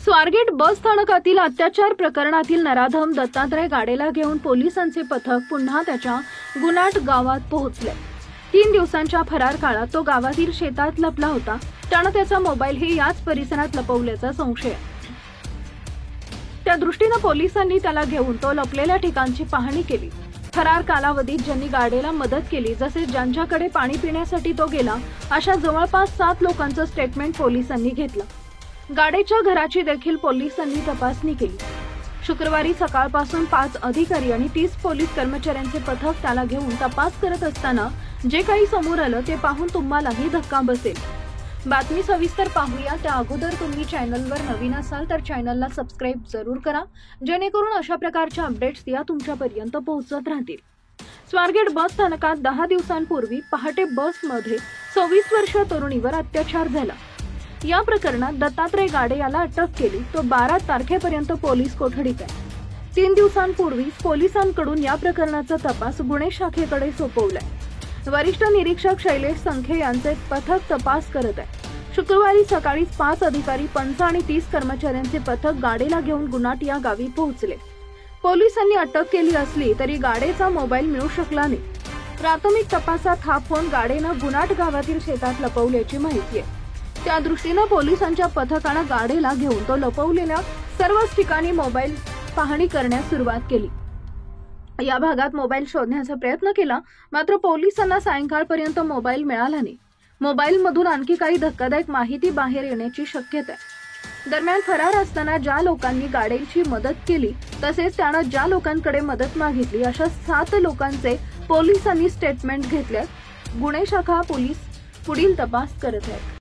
स्वारगेट बस स्थानकातील अत्याचार प्रकरणातील नराधम दत्तात्रय गाडेला घेऊन पोलिसांचे पथक पुन्हा त्याच्या गुनाट गावात पोहोचले। 3 दिवसांच्या फरार काळात तो गावातील शेतात लपला होता। त्याने त्याचा मोबाईलही याच परिसरात लपवल्याचा संशय आहे। त्या दृष्टीने पोलिसांनी त्याला घेऊन तो लपलेल्या ठिकाणची पाहणी केली। फरार कालावधीत ज्यांनी गाडेला मदत केली, जसे ज्यांच्याकडे पाणी पिण्यासाठी तो गेला, अशा जवळपास 7 लोकांचं स्टेटमेंट पोलिसांनी घेतलं। गाडेच्या घराची देखील पोलिसांनी तपासणी केली। शुक्रवारी सकाळपासून 5 अधिकारी आणि 30 पोलीस कर्मचाऱ्यांचे पथक त्याला घेऊन तपास करत असताना जे काही समोर आलं ते पाहून तुम्हालाही धक्का बसेल। बातमी सविस्तर पाहूया। त्या अगोदर तुम्ही चॅनलवर नवीन असाल तर चॅनलला सबस्क्राइब जरूर करा, जेणेकरून अशा प्रकारच्या अपडेट्स या तुमच्यापर्यंत पोहोचत राहतील। स्वारगेट बस स्थानकात 10 दिवसांपूर्वी पहाटे बसमध्ये 26 वर्षीय तरुणीवर अत्याचार झाला। या प्रकरणात दत्तात्रय गाडे याला अटक केली। तो 12 तारखेपर्यंत पोलीस कोठडीत आहे। 3 दिवसांपूर्वी पोलिसांकडून या प्रकरणाचा तपास गुन्हे शाखेकडे सोपवलाय। वरिष्ठ निरीक्षक शैलेश संखे यांचे पथक तपास करत आहे। शुक्रवारी सकाळी 5 अधिकारी, 5 आणि 30 कर्मचाऱ्यांचे पथक गाडेला घेऊन गुनाट या गावी पोहोचले। पोलिसांनी अटक केली असली तरी गाडेचा मोबाईल मिळू शकला नाही। प्राथमिक तपासात हा फोन गाडेनं गुनाट गावातील शेतात लपवल्याची माहिती आहे। त्या दृष्टीने पोलिसांच्या पथकाने गाडेला घेऊन तो लपवलेल्या सर्वच ठिकाणी मोबाईल पाहणी करण्यास सुरुवात केली। या भागात मोबाईल शोधण्याचा प्रयत्न केला, मात्र पोलिसांना सायंकाळपर्यंत मोबाईल मिळाला नाही। मोबाईलमधून आणखी काही धक्कादायक माहिती बाहेर येण्याची शक्यता आहे। दरम्यान फरार असताना ज्या लोकांनी गाडेची मदत केली, तसेच त्याने ज्या लोकांकडे मदत मागितली, अशा 7 लोकांचे पोलिसांनी स्टेटमेंट घेतले। गुन्हे शाखा पोलीस पुढील तपास करत आहेत।